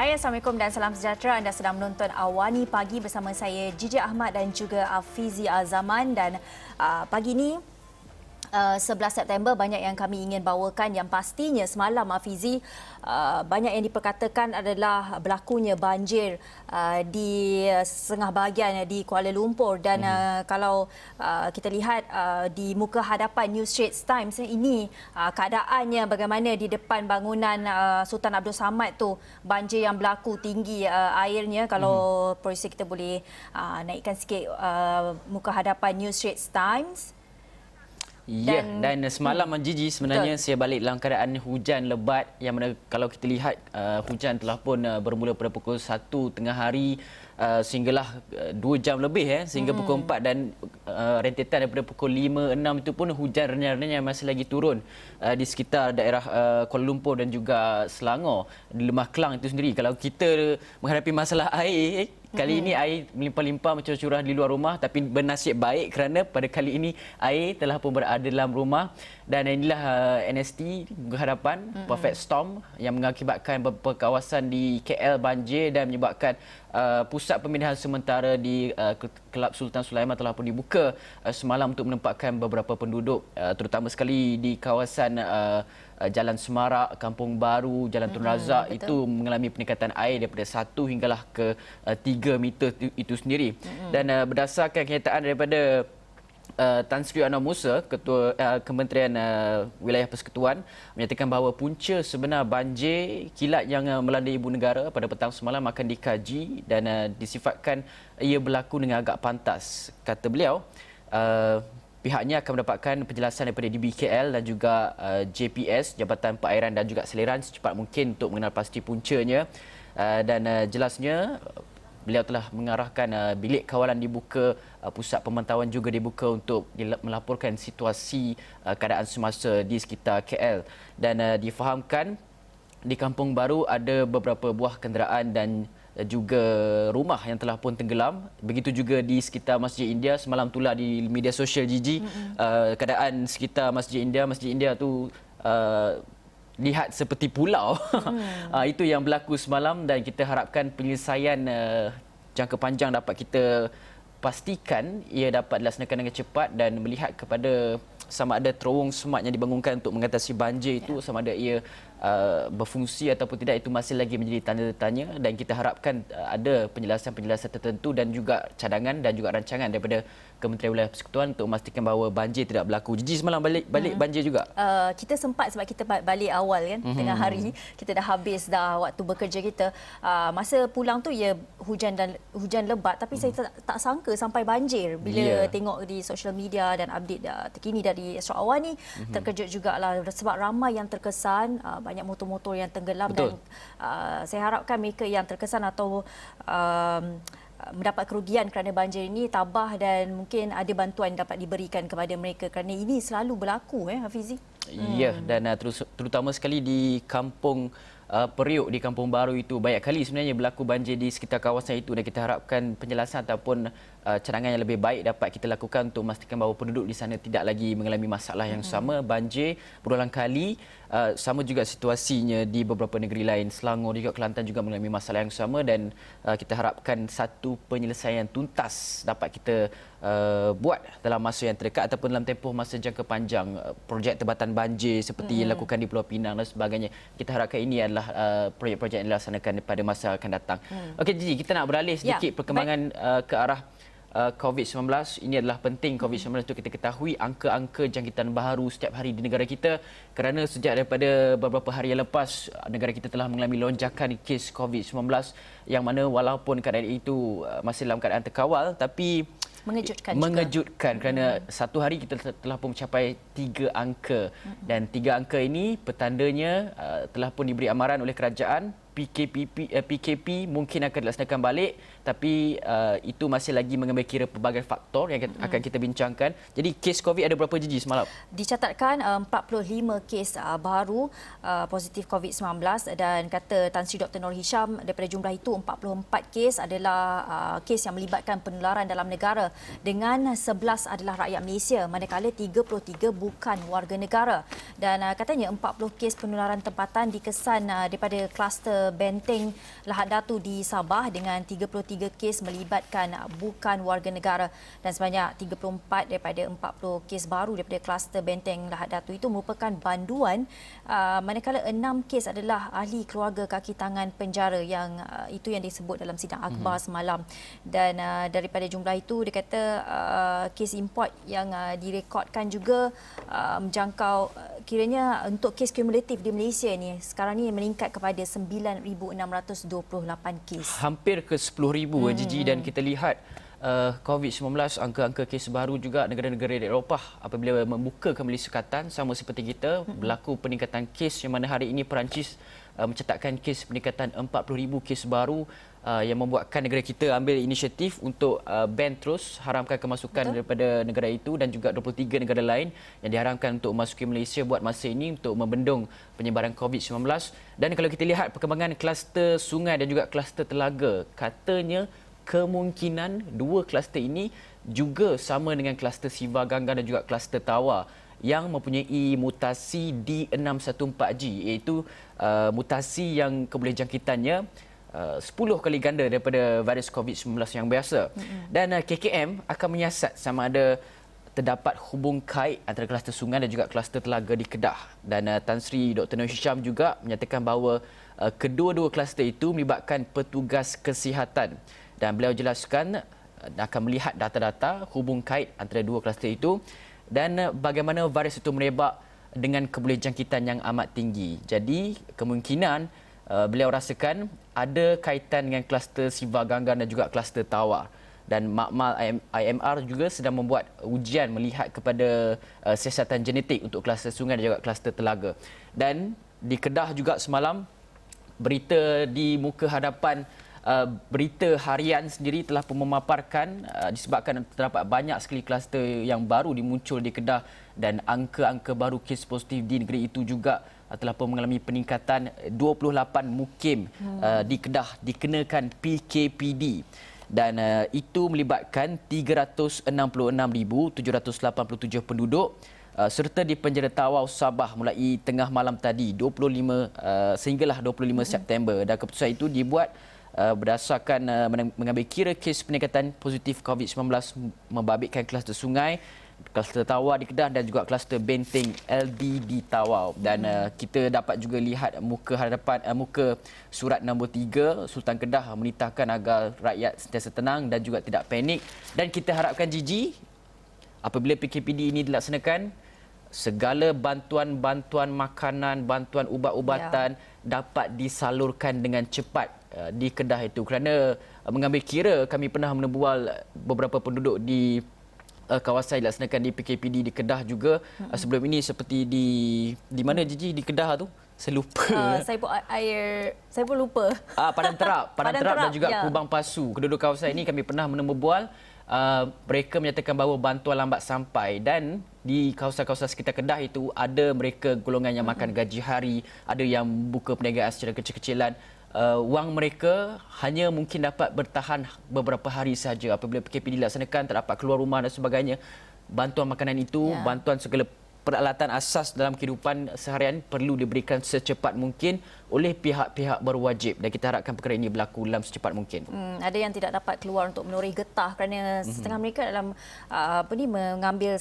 Hai, Assalamualaikum dan salam sejahtera. Anda sedang menonton Awani Pagi bersama saya Jiji Ahmad dan juga Afizi Azaman. Dan pagi ini 11 September banyak yang kami ingin bawakan. Yang pastinya semalam Afizi banyak yang diperkatakan adalah berlakunya banjir di setengah bahagian di Kuala Lumpur. Dan kalau kita lihat di muka hadapan New Straits Times ini, keadaannya bagaimana di depan bangunan Sultan Abdul Samad tu, banjir yang berlaku tinggi airnya. Kalau producer kita boleh naikkan sikit muka hadapan New Straits Times. Ya, dan semalam Gigi sebenarnya betul, saya balik dalam keadaan hujan lebat yang mana kalau kita lihat hujan telah pun bermula pada pukul 1 tengah hari sehinggalah 2 jam lebih sehingga pukul 4 dan rentetan daripada pukul 5, 6 itu pun hujan renyah-renyah masih lagi turun di sekitar daerah Kuala Lumpur dan juga Selangor, di Lemah Kelang itu sendiri. Kalau kita menghadapi masalah air, kali ini air melimpah-limpah mencurah-curah di luar rumah, tapi bernasib baik kerana pada kali ini air telah pun berada dalam rumah. Dan inilah NST berhadapan perfect storm yang mengakibatkan beberapa kawasan di KL banjir dan menyebabkan pusat pemindahan sementara di Kelab Sultan Sulaiman telah pun dibuka semalam untuk menempatkan beberapa penduduk, terutama sekali di kawasan Jalan Semarak, Kampung Baru, Jalan Tun Razak itu mengalami peningkatan air daripada 1 hinggalah ke 3 meter itu sendiri. Dan berdasarkan kenyataan daripada Tan Sri Anwar Musa, Ketua Kementerian Wilayah Persekutuan, menyatakan bahawa punca sebenar banjir kilat yang melanda ibu negara pada petang semalam akan dikaji dan disifatkan ia berlaku dengan agak pantas. Kata beliau, pihaknya akan mendapatkan penjelasan daripada DBKL dan juga JPS, Jabatan Perairan dan juga Seliran secepat mungkin untuk mengenal pasti puncanya. Dan jelasnya beliau telah mengarahkan bilik kawalan dibuka, pusat pemantauan juga dibuka untuk melaporkan situasi keadaan semasa di sekitar KL. Dan difahamkan di Kampung Baru ada beberapa buah kenderaan dan juga rumah yang telah pun tenggelam. Begitu juga di sekitar Masjid India. Semalam itulah di media sosial Gigi, keadaan sekitar Masjid India tu lihat seperti pulau. Itu yang berlaku semalam dan kita harapkan penyelesaian jangka panjang dapat kita pastikan ia dapat dilaksanakan dengan cepat dan melihat kepada sama ada terowong semat yang dibangunkan untuk mengatasi banjir itu sama ada ia berfungsi ataupun tidak, itu masih lagi menjadi tanda tanya. Dan kita harapkan ada penjelasan-penjelasan tertentu dan juga cadangan dan juga rancangan daripada Kementerian Wilayah Persekutuan untuk memastikan bahawa banjir tidak berlaku. Jiji semalam balik banjir juga. Kita sempat sebab kita balik awal kan, tengah hari kita dah habis dah waktu bekerja kita. Masa pulang tu ya hujan lebat, tapi saya tak sangka sampai banjir bila tengok di social media dan update terkini dari Astro Awani. Terkejut jugalah sebab ramai yang terkesan, banyak motor-motor yang tenggelam. Betul. Dan saya harapkan mereka yang terkesan atau mendapat kerugian kerana banjir ini tabah dan mungkin ada bantuan dapat diberikan kepada mereka kerana ini selalu berlaku Hafizi. Ya, dan terutama sekali di Kampung Periuk, di Kampung Baru itu banyak kali sebenarnya berlaku banjir di sekitar kawasan itu, dan kita harapkan penjelasan ataupun cadangan yang lebih baik dapat kita lakukan untuk memastikan bahawa penduduk di sana tidak lagi mengalami masalah yang sama. Banjir berulang kali, sama juga situasinya di beberapa negeri lain. Selangor juga, Kelantan juga mengalami masalah yang sama, dan kita harapkan satu penyelesaian tuntas dapat kita buat dalam masa yang terdekat ataupun dalam tempoh masa jangka panjang. Projek tebatan banjir seperti yang dilakukan di Pulau Pinang dan sebagainya, kita harapkan ini adalah projek-projek yang dilaksanakan pada masa akan datang. Okey Gigi, kita nak beralih sedikit perkembangan ke arah COVID-19. Ini adalah penting COVID-19 untuk kita ketahui angka-angka jangkitan baharu setiap hari di negara kita, kerana sejak daripada beberapa hari yang lepas negara kita telah mengalami lonjakan kes COVID-19 yang mana walaupun keadaan itu masih dalam keadaan terkawal, tapi mengejutkan kerana satu hari kita telah pun mencapai 3 angka. Dan 3 angka ini petandanya telah pun diberi amaran oleh kerajaan. PKP mungkin akan dilaksanakan balik, tapi itu masih lagi mengambil kira pelbagai faktor yang akan kita bincangkan. Jadi kes COVID ada berapa Gigi semalam? Dicatatkan 45 kes baru positif COVID-19, dan kata Tan Sri Dr. Nur Hisham daripada jumlah itu 44 kes adalah kes yang melibatkan penularan dalam negara, dengan 11 adalah rakyat Malaysia, manakala 33 bukan warga negara. Dan katanya 40 kes penularan tempatan dikesan daripada kluster kluster benteng Lahad Datu di Sabah dengan 33 kes melibatkan bukan warga negara dan sebanyak 34 daripada 40 kes baru daripada kluster benteng Lahad Datu itu merupakan banduan, manakala 6 kes adalah ahli keluarga kaki tangan penjara yang itu yang disebut dalam sidang akhbar semalam. Dan daripada jumlah itu dia kata kes import yang direkodkan juga menjangkau kiranya untuk kes kumulatif di Malaysia ni sekarang ni meningkat kepada 9,628 kes. Hampir ke 10,000 Gigi, dan kita lihat COVID-19, angka-angka kes baru juga negara-negara di Eropah apabila membuka kembali sekatan sama seperti kita, berlaku peningkatan kes yang mana hari ini Perancis mencatatkan kes peningkatan 40,000 kes baru yang membuatkan negara kita ambil inisiatif untuk ban terus haramkan kemasukan daripada negara itu dan juga 23 negara lain yang diharamkan untuk memasuki Malaysia buat masa ini untuk membendung penyebaran COVID-19. Dan kalau kita lihat perkembangan kluster sungai dan juga kluster telaga, katanya kemungkinan dua kluster ini juga sama dengan kluster Siva Ganggang dan juga kluster Tawa yang mempunyai mutasi D614G, iaitu mutasi yang keboleh jangkitannya 10 kali ganda daripada virus COVID-19 yang biasa. Dan KKM akan menyiasat sama ada terdapat hubung kait antara kluster sungai dan juga kluster telaga di Kedah. Dan Tan Sri Dr. Nur Hisham juga menyatakan bahawa kedua-dua kluster itu melibatkan petugas kesihatan. Dan beliau jelaskan akan melihat data-data hubung kait antara dua kluster itu dan bagaimana virus itu merebak dengan keboleh jangkitan yang amat tinggi. Jadi kemungkinan beliau rasakan ada kaitan dengan kluster Siva Ganggang dan juga kluster Tawa. Dan Makmal IMR juga sedang membuat ujian melihat kepada siasatan genetik untuk kluster sungai dan juga kluster telaga. Dan di Kedah juga semalam, berita di muka hadapan berita harian sendiri telah pun memaparkan disebabkan terdapat banyak sekali kluster yang baru dimuncul di Kedah dan angka-angka baru kes positif di negeri itu juga telah pun mengalami peningkatan. 28 mukim di Kedah dikenakan PKPD dan itu melibatkan 366,787 penduduk serta di penjara Tawau Sabah mulai tengah malam tadi 25 sehinggalah 25 September. Dan keputusan itu dibuat berdasarkan mengambil kira kes peningkatan positif COVID-19 membabitkan kluster sungai, kluster Tawa di Kedah dan juga kluster benteng LD di Tawau. Dan kita dapat juga lihat muka surat nombor 3 Sultan Kedah menitahkan agar rakyat sentiasa tenang dan juga tidak panik. Dan kita harapkan Gigi, apabila PKPD ini dilaksanakan, segala bantuan-bantuan makanan, bantuan ubat-ubatan dapat disalurkan dengan cepat di Kedah itu, kerana mengambil kira kami pernah menebual beberapa penduduk di kawasan dilaksanakan di PKPD di Kedah juga sebelum ini, seperti di mana Gigi di Kedah tu? Saya lupa. Saya pun lupa. Padang Terap dan juga Kubang Pasu. Kedua-dua kawasan ini kami pernah menebual. Mereka menyatakan bahawa bantuan lambat sampai, dan di kawasan-kawasan sekitar Kedah itu ada mereka golongan yang makan gaji hari, ada yang buka perniagaan secara kecil-kecilan. Wang mereka hanya mungkin dapat bertahan beberapa hari saja. Apabila PKP dilaksanakan, tak dapat keluar rumah dan sebagainya, bantuan makanan itu, bantuan segala peralatan asas dalam kehidupan seharian perlu diberikan secepat mungkin oleh pihak-pihak berwajib, dan kita harapkan perkara ini berlaku dalam secepat mungkin. Ada yang tidak dapat keluar untuk menoreh getah kerana setengah mereka dalam mengambil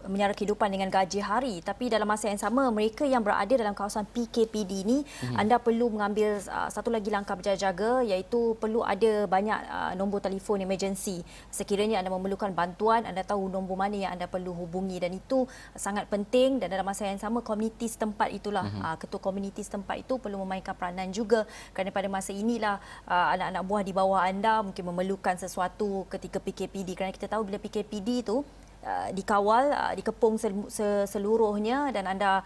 menyara kehidupan dengan gaji hari, tapi dalam masa yang sama mereka yang berada dalam kawasan PKPD ini anda perlu mengambil satu lagi langkah berjaga-jaga, iaitu perlu ada banyak nombor telefon emergency. Sekiranya anda memerlukan bantuan, anda tahu nombor mana yang anda perlu hubungi, dan itu sangat penting. Dan dalam masa yang sama komuniti setempat itulah, ketua komuniti setempat itu perlu memainkan peranan juga, kerana pada masa inilah anak-anak buah di bawah anda mungkin memerlukan sesuatu ketika PKPD, kerana kita tahu bila PKPD itu dikawal, dikepung seluruhnya, dan anda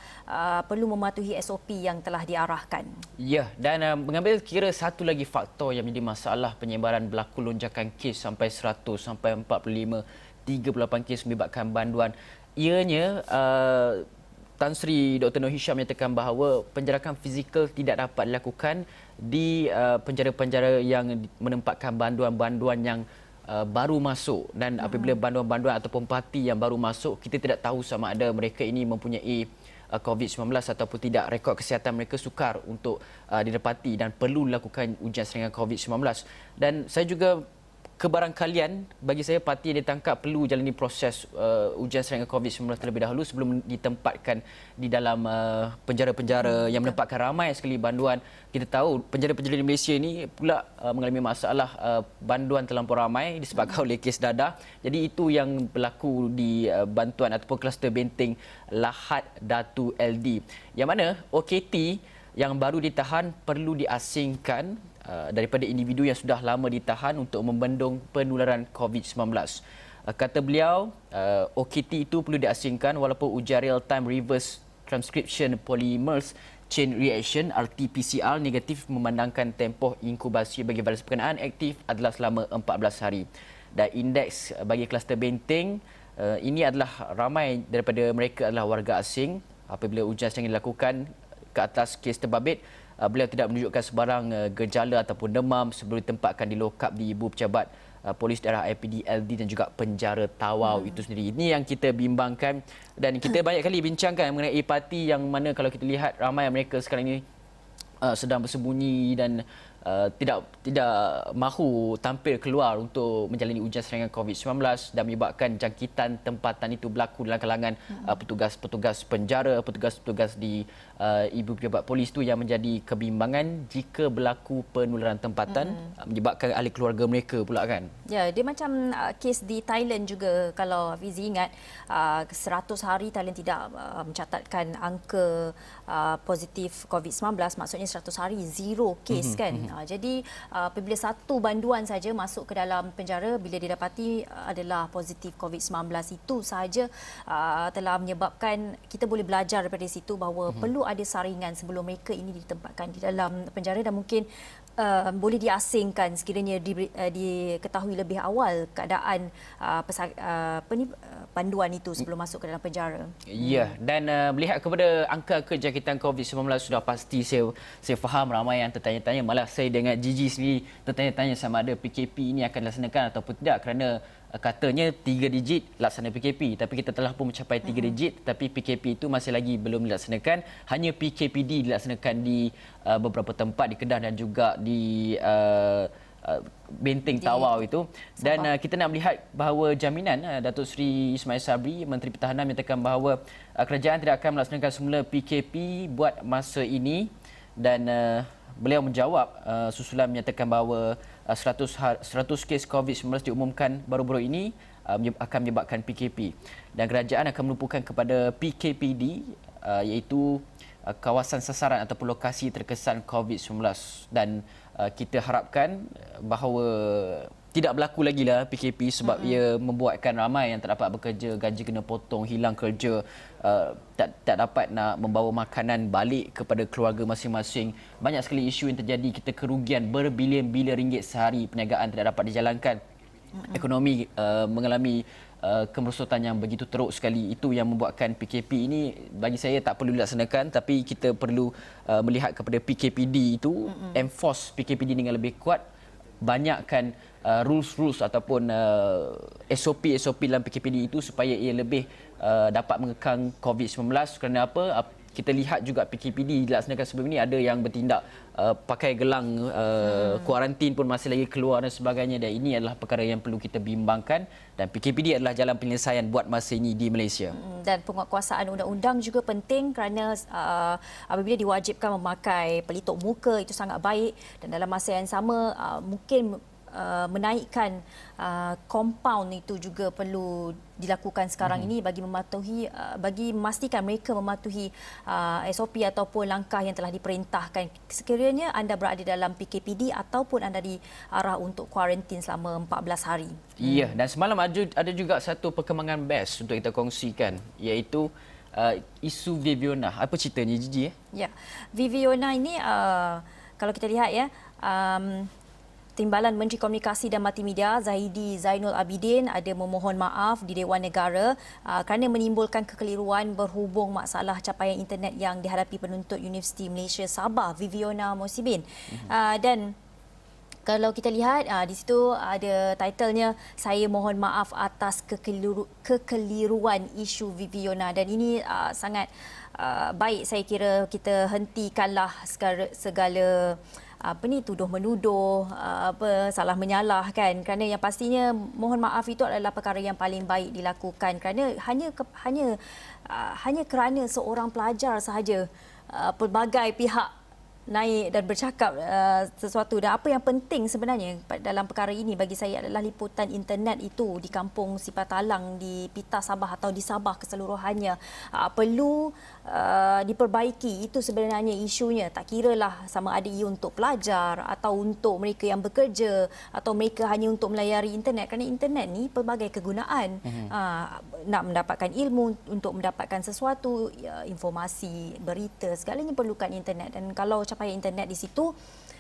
perlu mematuhi SOP yang telah diarahkan. Ya, dan mengambil kira satu lagi faktor yang menjadi masalah penyebaran berlaku lonjakan kes sampai 100 sampai 45, 38 kes melibatkan banduan. Ianya Tan Sri Dr. Nur Hisham menyatakan bahawa penjarakan fizikal tidak dapat dilakukan di penjara-penjara yang menempatkan banduan-banduan yang baru masuk. Dan apabila banduan-banduan ataupun parti yang baru masuk, kita tidak tahu sama ada mereka ini mempunyai COVID-19 ataupun tidak, rekod kesihatan mereka sukar untuk didapati dan perlu dilakukan ujian serangan COVID-19. Dan saya juga kebarangkalian bagi saya parti yang ditangkap perlu jalani proses ujian serangan COVID-19 terlebih dahulu sebelum ditempatkan di dalam penjara-penjara yang menempatkan ramai sekali banduan. Kita tahu penjara-penjara di Malaysia ini pula mengalami masalah banduan terlampau ramai disebabkan oleh kes dadah. Jadi itu yang berlaku di bantuan ataupun kluster benteng Lahad Datu LD. Yang mana OKT yang baru ditahan perlu diasingkan daripada individu yang sudah lama ditahan untuk membendung penularan COVID-19. Kata beliau, OKT itu perlu diasingkan walaupun ujian real-time reverse transcription polymers chain reaction RT-PCR negatif memandangkan tempoh inkubasi bagi virus berkenaan aktif adalah selama 14 hari. Dan indeks bagi kluster benteng ini adalah ramai daripada mereka adalah warga asing. Apabila ujian sedang dilakukan ke atas kes terbabit, beliau tidak menunjukkan sebarang gejala ataupun demam sebelum ditempatkan di lokap di Ibu Pejabat Polis Daerah IPD LD dan juga penjara Tawau itu sendiri. Ini yang kita bimbangkan dan kita banyak kali bincangkan mengenai parti yang mana kalau kita lihat ramai mereka sekarang ini sedang bersembunyi dan tidak mahu tampil keluar untuk menjalani ujian serangan COVID-19 dan menyebabkan jangkitan tempatan itu berlaku dalam kalangan petugas-petugas penjara, petugas-petugas di Ibu Pejabat Polis itu yang menjadi kebimbangan jika berlaku penularan tempatan menyebabkan ahli keluarga mereka pula kan. Ya, dia macam kes di Thailand juga kalau Hafizi ingat 100 hari Thailand tidak mencatatkan angka positif COVID-19, maksudnya 100 hari zero kes kan. Jadi apabila satu banduan saja masuk ke dalam penjara bila didapati adalah positif COVID-19 itu sahaja telah menyebabkan kita boleh belajar daripada situ bahawa perlu ada saringan sebelum mereka ini ditempatkan di dalam penjara dan mungkin boleh diasingkan sekiranya diketahui lebih awal keadaan panduan itu sebelum masuk ke dalam penjara. Ya, dan melihat kepada angka kejangkitan COVID-19 sudah pasti saya faham ramai yang tertanya-tanya, malah saya dengan Gigi sendiri tertanya-tanya sama ada PKP ini akan dilaksanakan ataupun tidak kerana katanya 3 digit laksana PKP, tapi kita telah pun mencapai 3 digit tetapi PKP itu masih lagi belum dilaksanakan. Hanya PKPD dilaksanakan di beberapa tempat di Kedah dan juga di Benteng Tawau itu. Dan kita nak melihat bahawa jaminan Datuk Seri Ismail Sabri, Menteri Pertahanan, menyatakan bahawa kerajaan tidak akan melaksanakan semula PKP buat masa ini dan beliau menjawab susulan menyatakan bahawa 100 kes COVID-19 diumumkan baru-baru ini akan menyebabkan PKP dan kerajaan akan melumpuhkan kepada PKPD iaitu kawasan sasaran ataupun lokasi terkesan COVID-19 dan kita harapkan bahawa tidak berlaku lagi lah PKP sebab ia membuatkan ramai yang tak dapat bekerja, gaji kena potong, hilang kerja, tak dapat nak membawa makanan balik kepada keluarga masing-masing. Banyak sekali isu yang terjadi, kita kerugian berbilion-bilion ringgit sehari, perniagaan tidak dapat dijalankan. Ekonomi mengalami kemerosotan yang begitu teruk sekali. Itu yang membuatkan PKP ini bagi saya tak perlu dilaksanakan, tapi kita perlu melihat kepada PKPD itu, enforce PKPD dengan lebih kuat, banyakkan rules ataupun SOP dalam PKPD itu supaya ia lebih dapat mengekang COVID-19. Kerana apa? Kita lihat juga PKPD dilaksanakan sebelum ini ada yang bertindak pakai gelang kuarantin pun masih lagi keluar dan sebagainya, dan ini adalah perkara yang perlu kita bimbangkan dan PKPD adalah jalan penyelesaian buat masa ini di Malaysia. Dan penguatkuasaan undang-undang juga penting kerana apabila diwajibkan memakai pelitup muka itu sangat baik dan dalam masa yang sama mungkin menaikkan compound itu juga perlu dilakukan sekarang ini bagi memastikan mereka mematuhi SOP ataupun langkah yang telah diperintahkan sekiranya anda berada dalam PKPD ataupun anda diarah untuk kuarantin selama 14 hari. Ya, dan semalam ada juga satu perkembangan best untuk kita kongsikan, iaitu isu Viviana. Apa ceritanya, Gigi? Ya, Viviana ini kalau kita lihat ya, Timbalan Menteri Komunikasi dan Multimedia Zahidi Zainul Abidin ada memohon maaf di Dewan Negara kerana menimbulkan kekeliruan berhubung masalah capaian internet yang dihadapi penuntut Universiti Malaysia Sabah Viviana Mosibin. Dan Kalau kita lihat di situ ada titlenya saya mohon maaf atas kekeliruan isu Viviana, dan ini sangat baik saya kira kita hentikanlah segala tuduh menuduh, salah menyalah kan, kerana yang pastinya mohon maaf itu adalah perkara yang paling baik dilakukan, kerana hanya kerana seorang pelajar sahaja pelbagai pihak naik dan bercakap sesuatu. Dan apa yang penting sebenarnya dalam perkara ini bagi saya adalah liputan internet itu di kampung Sipatalang, di Pita Sabah atau di Sabah keseluruhannya perlu diperbaiki. Itu sebenarnya isunya. Tak kiralah sama ada ia untuk pelajar atau untuk mereka yang bekerja atau mereka hanya untuk melayari internet, kerana internet ni pelbagai kegunaan. Nak mendapatkan ilmu, untuk mendapatkan sesuatu, informasi, berita, segalanya perlukan internet. Dan kalau capaian internet di situ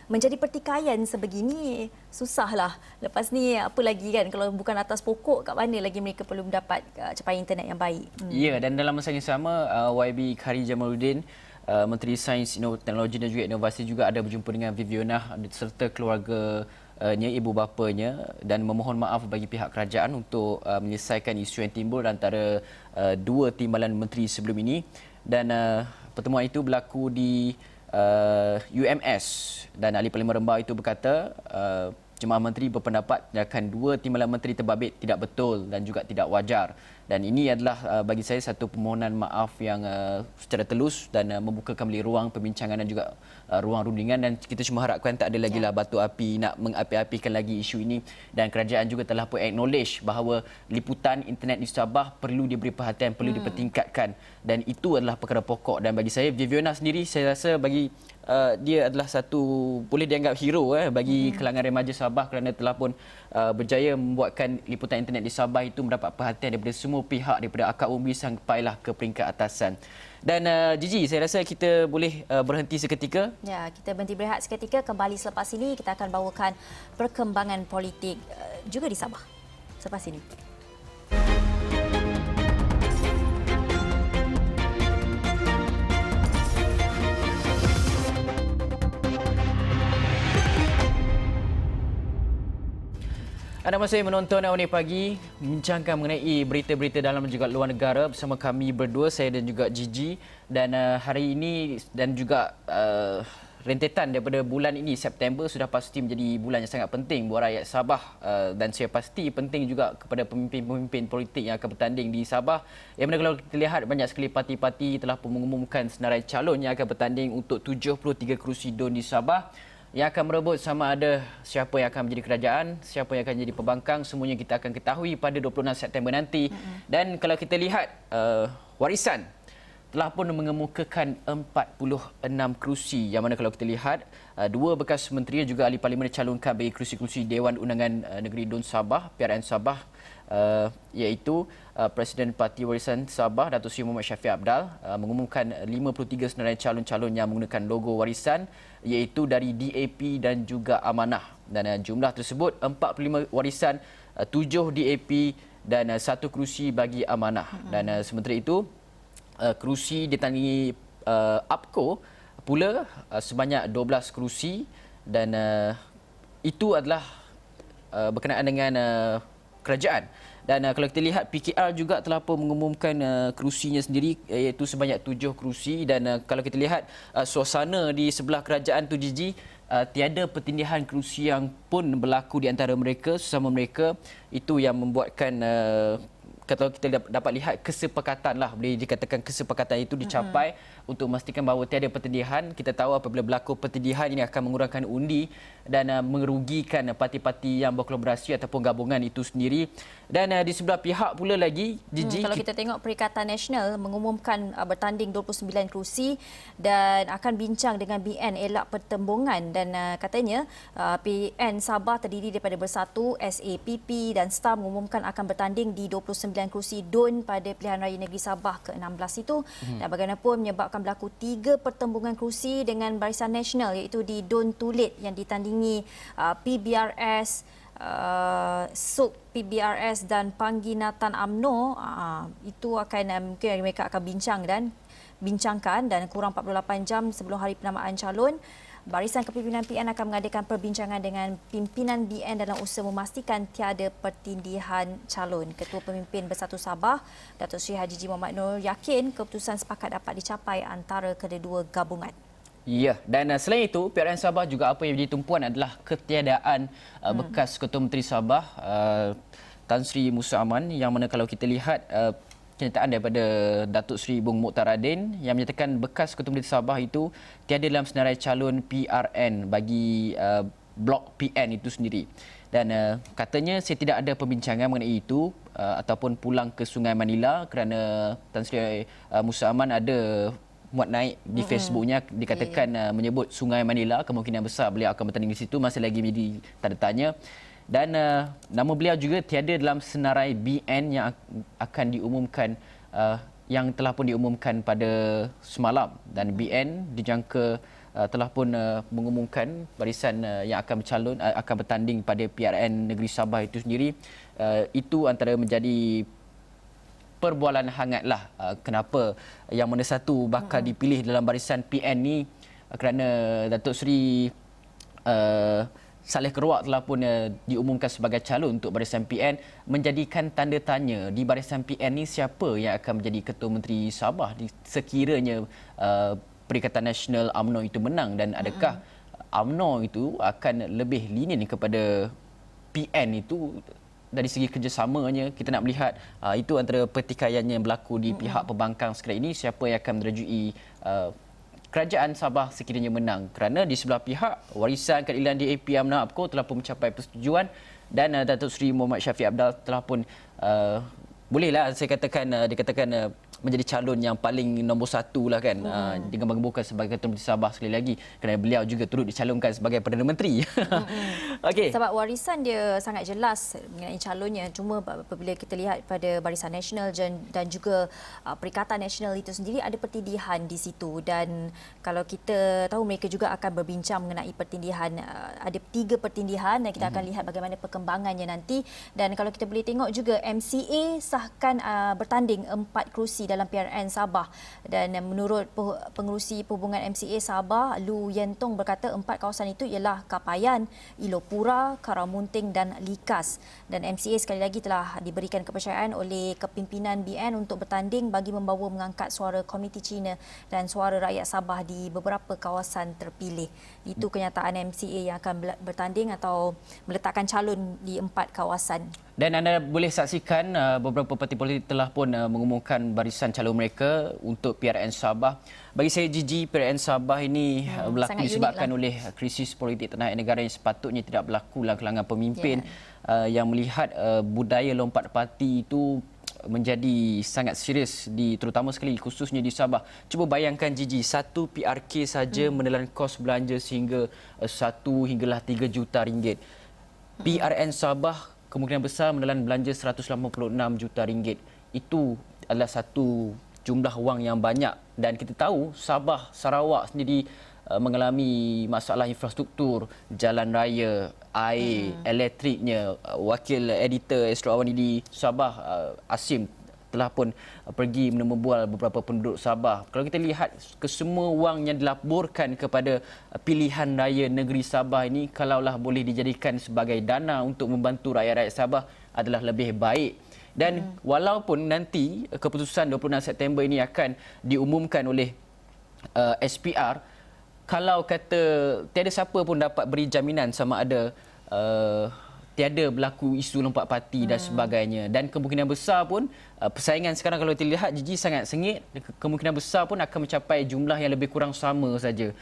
menjadi pertikaian sebegini, susahlah. Lepas ni apa lagi kan, kalau bukan atas pokok, kat mana lagi mereka perlu mendapat capaian internet yang baik. Ya, dan dalam masa yang sama YB Khari Jamaluddin, Menteri Sains, Teknologi dan juga Inovasi juga ada berjumpa dengan Viviana serta keluarganya, ibu bapanya, dan memohon maaf bagi pihak kerajaan untuk menyelesaikan isu yang timbul antara dua timbalan menteri sebelum ini. Dan pertemuan itu berlaku di UMS, dan Ahli Parlimen Rembang itu berkata Jemaah Menteri berpendapat tindakan dua timbalan menteri terbabit tidak betul dan juga tidak wajar. Dan ini adalah bagi saya satu permohonan maaf yang secara telus dan membuka kembali ruang perbincangan dan juga ruang rundingan, dan kita cuma harapkan tak ada lagi lah batu api nak mengapi-apikan lagi isu ini, dan kerajaan juga telah pun acknowledge bahawa liputan internet di Sabah perlu diberi perhatian, perlu dipertingkatkan, dan itu adalah perkara pokok. Dan bagi saya Viviana sendiri, saya rasa bagi dia adalah satu boleh dianggap hero bagi kalangan remaja Sabah kerana telah pun berjaya membuatkan liputan internet di Sabah itu mendapat perhatian daripada semua pihak, daripada akar umbi sampailah ke peringkat atasan. Dan Gigi, saya rasa kita boleh berhenti seketika. Ya, kita berhenti berehat seketika. Kembali selepas ini kita akan bawakan perkembangan politik juga di Sabah selepas ini. Anda masih menonton Awani Pagi, membincangkan mengenai berita-berita dalam dan juga luar negara bersama kami berdua, saya dan juga Gigi. Dan hari ini dan juga rentetan daripada bulan ini, September, sudah pasti menjadi bulan yang sangat penting buat rakyat Sabah, dan saya pasti penting juga kepada pemimpin-pemimpin politik yang akan bertanding di Sabah. Yang mana kalau kita lihat, banyak sekali parti-parti telah pun mengumumkan senarai calon yang akan bertanding untuk 73 kerusi DUN di Sabah, yang akan merebut sama ada siapa yang akan menjadi kerajaan, siapa yang akan jadi pembangkang. Semuanya kita akan ketahui pada 26 September nanti. Dan kalau kita lihat, Warisan telah pun mengemukakan 46 kerusi, yang mana kalau kita lihat, dua bekas menteri juga ahli parlimen dicalonkan bagi kerusi-kerusi Dewan Undangan Negeri DUN Sabah, PRN Sabah, iaitu Presiden Parti Warisan Sabah, Datuk Seri Muhammad Syafiq Apdal, mengumumkan 53 senarai calon-calon yang menggunakan logo Warisan, iaitu dari DAP dan juga Amanah. Dan jumlah tersebut 45 Warisan, 7 DAP dan 1 kerusi bagi Amanah. Dan sementara itu, kerusi ditandingi APCO pula sebanyak 12 kerusi, dan itu adalah berkenaan dengan kerajaan. Dan kalau kita lihat, PKR juga telah pun mengumumkan kerusinya sendiri, iaitu sebanyak 7 kerusi. Dan kalau kita lihat suasana di sebelah kerajaan tu, Gigi, tiada pertindihan kerusi yang pun berlaku di antara mereka, sesama mereka. Itu yang membuatkan kalau kita dapat lihat kesepakatan lah, boleh dikatakan kesepakatan itu dicapai untuk memastikan bahawa tiada pertindihan. Kita tahu apabila berlaku pertindihan, ini akan mengurangkan undi dan merugikan parti-parti yang berkolaborasi ataupun gabungan itu sendiri. Dan di sebelah pihak pula lagi, Gigi, kalau kita tengok Perikatan Nasional mengumumkan bertanding 29 kerusi dan akan bincang dengan BN elak pertembungan. Dan katanya PN Sabah terdiri daripada Bersatu, SAPP dan STAR mengumumkan akan bertanding di 29 kerusi DUN pada Pilihan Raya Negeri Sabah ke-16 itu. Dan bagaimanapun menyebabkan berlaku 3 pertembungan kerusi dengan Barisan Nasional, iaitu di DUN Tulit yang ditandingi PBRS, SUK PBRS dan Pangginatan UMNO. Itu akan mungkin mereka akan bincangkan dan kurang 48 jam sebelum hari penamaan calon, Barisan Kepimpinan PN akan mengadakan perbincangan dengan pimpinan BN dalam usaha memastikan tiada pertindihan calon. Ketua Pemimpin Bersatu Sabah, Datuk Seri Haji Muhammad Nur yakin keputusan sepakat dapat dicapai antara kedua-dua gabungan. Ya, dan selain itu, PRN Sabah juga apa yang menjadi tumpuan adalah ketiadaan bekas Ketua Menteri Sabah, Tan Sri Musa Aman, yang mana kalau kita lihat kenyataan daripada Datuk Seri Bung Mokhtar Radin yang menyatakan bekas Ketua Menteri Sabah itu tiada dalam senarai calon PRN bagi blok PN itu sendiri. Dan katanya saya tidak ada pembincangan mengenai itu ataupun pulang ke Sungai Manila kerana Tan Sri Musa Aman ada muat naik di Facebooknya dikatakan menyebut Sungai Manila, kemungkinan besar beliau akan bertanding di situ, masih lagi menjadi tanda tanya. Dan nama beliau juga tiada dalam senarai BN yang akan diumumkan yang telah pun diumumkan pada semalam, dan BN dijangka telah pun mengumumkan barisan yang akan bercalon akan bertanding pada PRN Negeri Sabah itu sendiri. Itu antara menjadi perbualan hangatlah kenapa yang mana satu bakal dipilih dalam barisan PN ni, kerana Datuk Seri Saleh Keruak telah pun diumumkan sebagai calon untuk barisan PN, menjadikan tanda tanya di barisan PN ni siapa yang akan menjadi Ketua Menteri Sabah sekiranya Perikatan Nasional UMNO itu menang, dan adakah UMNO itu akan lebih lenient kepada PN itu. Dari segi kerjasamanya, kita nak melihat itu antara pertikaian yang berlaku di pihak pembangkang sekarang ini, siapa yang akan merajui kerajaan Sabah sekiranya menang. Kerana di sebelah pihak, warisan keadilan DAP UMNO UPKO telah pun mencapai persetujuan, dan Datuk Seri Muhammad Syafiq Abdal telah pun bolehlah saya katakan dikatakan menjadi calon yang paling nombor satu lah kan, dengan mengembukan sebagai Ketua Menteri Sabah sekali lagi, kerana beliau juga turut dicalonkan sebagai Perdana Menteri. Okey. Sebab warisan dia sangat jelas mengenai calonnya. Cuma apabila kita lihat pada Barisan Nasional dan juga Perikatan Nasional itu sendiri, ada pertindihan di situ. Dan kalau kita tahu mereka juga akan berbincang mengenai pertindihan, ada 3 pertindihan, dan kita akan lihat bagaimana perkembangannya nanti. Dan kalau kita boleh tengok juga, MCA sahkan bertanding 4 kerusi dalam PRN Sabah, dan menurut pengerusi perhubungan MCA Sabah, Lu Yentong, berkata 4 kawasan itu ialah Kapayan, Ilopura, Karamunting dan Likas. Dan MCA sekali lagi telah diberikan kepercayaan oleh kepimpinan BN untuk bertanding bagi membawa mengangkat suara komuniti Cina dan suara rakyat Sabah di beberapa kawasan terpilih. Itu kenyataan MCA yang akan bertanding atau meletakkan calon di 4 kawasan. Dan anda boleh saksikan beberapa parti politik telah pun mengumumkan barisan calon mereka untuk PRN Sabah. Bagi saya, Gigi, PRN Sabah ini berlaku disebabkan oleh krisis politik tanah air negara yang sepatutnya tidak berlaku dalam kalangan pemimpin yang melihat budaya lompat parti itu menjadi sangat serius terutama sekali khususnya di Sabah. Cuba bayangkan, Gigi, satu PRK saja menelan kos belanja sehingga 1 hinggalah 3 juta ringgit. PRN Sabah kemungkinan besar menelan belanja 186 juta ringgit. Itu adalah satu jumlah wang yang banyak, dan kita tahu Sabah, Sarawak sendiri mengalami masalah infrastruktur, jalan raya, air, elektriknya. Wakil editor Astro Awani di Sabah, Asim, telah pun pergi menemubual beberapa penduduk Sabah. Kalau kita lihat kesemua wang yang dilaporkan kepada pilihan raya negeri Sabah ini, kalaulah boleh dijadikan sebagai dana untuk membantu rakyat-rakyat Sabah, adalah lebih baik. Dan walaupun nanti keputusan 26 September ini akan diumumkan oleh SPR, kalau kata tiada siapa pun dapat beri jaminan sama ada tiada berlaku isu lompat parti dan sebagainya. Dan kemungkinan besar pun persaingan sekarang kalau kita lihat, Gigi, sangat sengit. Kemungkinan besar pun akan mencapai jumlah yang lebih kurang sama saja.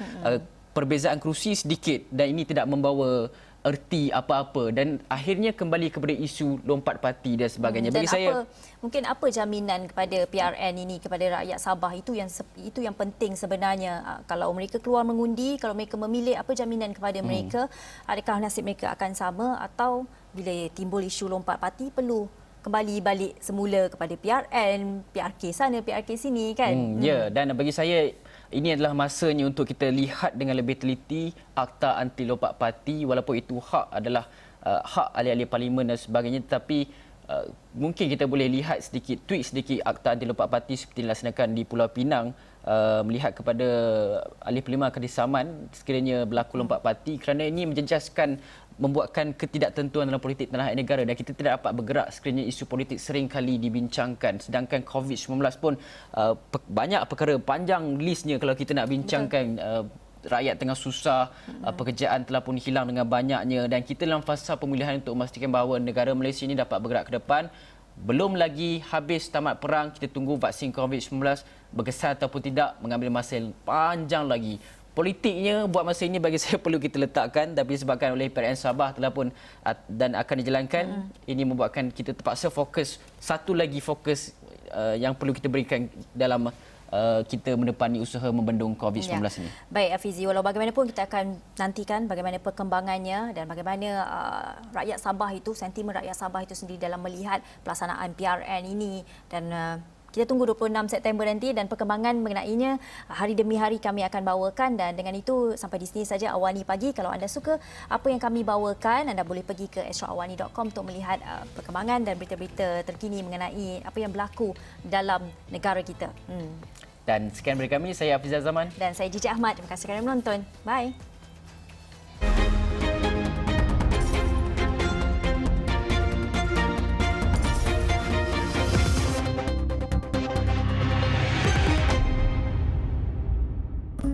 Perbezaan kerusi sedikit, dan ini tidak membawa erti apa-apa, dan akhirnya kembali kepada isu lompat parti dan sebagainya. Bagi saya, mungkin apa jaminan kepada PRN ini kepada rakyat Sabah, itu yang penting sebenarnya. Kalau mereka keluar mengundi, kalau mereka memilih, apa jaminan kepada mereka? Adakah nasib mereka akan sama, atau bila timbul isu lompat parti perlu kembali balik semula kepada PRN, PRK sana, PRK sini kan? Ya, dan bagi saya ini adalah masanya untuk kita lihat dengan lebih teliti Akta Anti Lompat Parti, walaupun itu adalah hak ahli-ahli parlimen dan sebagainya, tetapi mungkin kita boleh lihat tweak sedikit Akta Anti Lompat Parti seperti dilaksanakan di Pulau Pinang melihat kepada ahli parlimen akan disaman sekiranya berlaku lompat parti kerana ini menjejaskan membuatkan ketidaktentuan dalam politik tanah air negara dan kita tidak dapat bergerak sekiranya isu politik sering kali dibincangkan. Sedangkan COVID-19 pun banyak perkara, panjang listnya kalau kita nak bincangkan. Rakyat tengah susah, pekerjaan telah pun hilang dengan banyaknya dan kita dalam fasa pemulihan untuk memastikan bahawa negara Malaysia ini dapat bergerak ke depan. Belum lagi habis tamat perang, kita tunggu vaksin COVID-19 berkesan ataupun tidak mengambil masa yang panjang lagi. Politiknya buat masa ini bagi saya perlu kita letakkan, tapi disebabkan oleh PRN Sabah telah pun dan akan dijalankan, ini membuatkan kita terpaksa fokus, satu lagi fokus yang perlu kita berikan dalam kita menepani usaha membendung COVID-19 ini. Baik Afizi, walau bagaimanapun kita akan nantikan bagaimana perkembangannya dan bagaimana rakyat Sabah itu, sentimen rakyat Sabah itu sendiri dalam melihat pelaksanaan PRN ini dan kita tunggu 26 September nanti dan perkembangan mengenainya hari demi hari kami akan bawakan dan dengan itu sampai di sini saja Awani Pagi. Kalau anda suka apa yang kami bawakan, anda boleh pergi ke astroawani.com untuk melihat perkembangan dan berita-berita terkini mengenai apa yang berlaku dalam negara kita. Dan sekian dari kami, saya Hafizah Zaman. Dan saya Jijik Ahmad. Terima kasih kerana menonton. Bye.